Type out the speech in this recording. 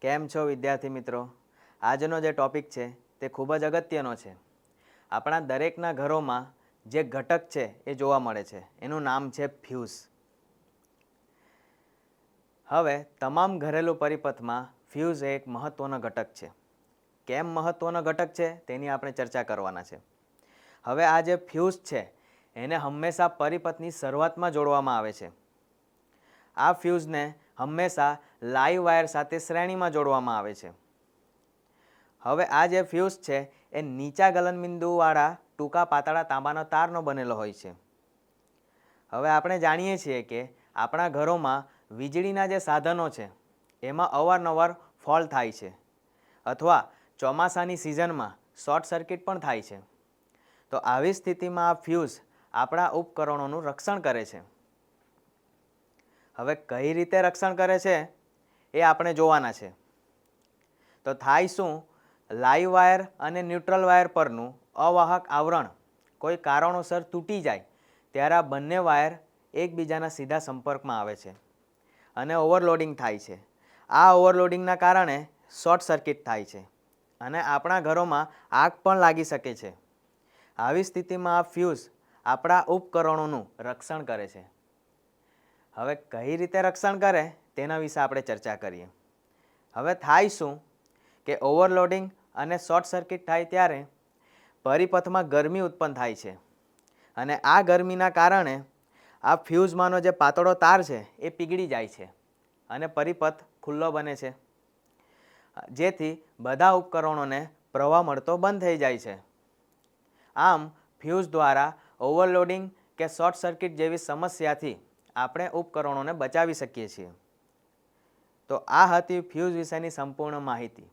કેમ છો વિદ્યાર્થી મિત્રો? આજનો જે ટોપિક છે તે ખૂબ જ અગત્યનો છે. આપણા દરેકના ઘરોમાં જે ઘટક છે એ જોવા મળે છે, એનું નામ છે ફ્યુઝ. હવે તમામ ઘરેલું પરિપથમાં ફ્યુઝ એક મહત્ત્વનો ઘટક છે. કેમ મહત્ત્વનો ઘટક છે તેની આપણે ચર્ચા કરવાના છે. હવે આ જે ફ્યુઝ છે એને હંમેશા પરિપથની શરૂઆતમાં જોડવામાં આવે છે. આ ફ્યુઝને હંમેશા લાઈવ વાયર સાથે શ્રેણીમાં જોડવામાં આવે છે. હવે આ જે ફ્યુઝ છે એ નીચા ગલનબિંદુવાળા ટૂંકા પાતળા તાંબાનો તારનો બનેલો હોય છે. હવે આપણે જાણીએ છીએ કે આપણા ઘરોમાં વીજળીના જે સાધનો છે એમાં અવારનવાર ફોલ્ટ થાય છે અથવા ચોમાસાની સિઝનમાં શોર્ટ સર્કિટ પણ થાય છે. તો આવી સ્થિતિમાં આ ફ્યુઝ આપણા ઉપકરણોનું રક્ષણ કરે છે. હવે કઈ રીતે રક્ષણ કરે છે એ આપણે જોવાના છે. તો થાય શું, લાઈવ વાયર અને ન્યુટ્રલ વાયર પરનું અવાહક આવરણ કોઈ કારણોસર તૂટી જાય ત્યારે આ બંને વાયર એકબીજાના સીધા સંપર્કમાં આવે છે અને ઓવરલોડિંગ થાય છે. આ ઓવરલોડિંગના કારણે શોર્ટ સર્કિટ થાય છે અને આપણા ઘરોમાં આગ પણ લાગી શકે છે. આવી સ્થિતિમાં આ ફ્યુઝ આપણા ઉપકરણોનું રક્ષણ કરે છે. હવે કઈ રીતે રક્ષણ કરે તેના વિશે આપણે ચર્ચા કરીએ. હવે થાય શું કે ઓવરલોડિંગ અને શોર્ટ સર્કિટ થાય ત્યારે પરિપથમાં ગરમી ઉત્પન્ન થાય છે અને આ ગરમીના કારણે આ ફ્યુઝમાંનો જે પાતળો તાર છે એ પીગળી જાય છે અને પરિપથ ખુલ્લો બને છે, જેથી બધા ઉપકરણોને પ્રવાહ મળતો બંધ થઈ જાય છે. આમ ફ્યુઝ દ્વારા ઓવરલોડિંગ કે શોર્ટ સર્કિટ જેવી સમસ્યાથી આપણે ઉપકરણોને બચાવી શકીએ છીએ. તો આ હતી ફ્યુઝ વિશેની સંપૂર્ણ માહિતી.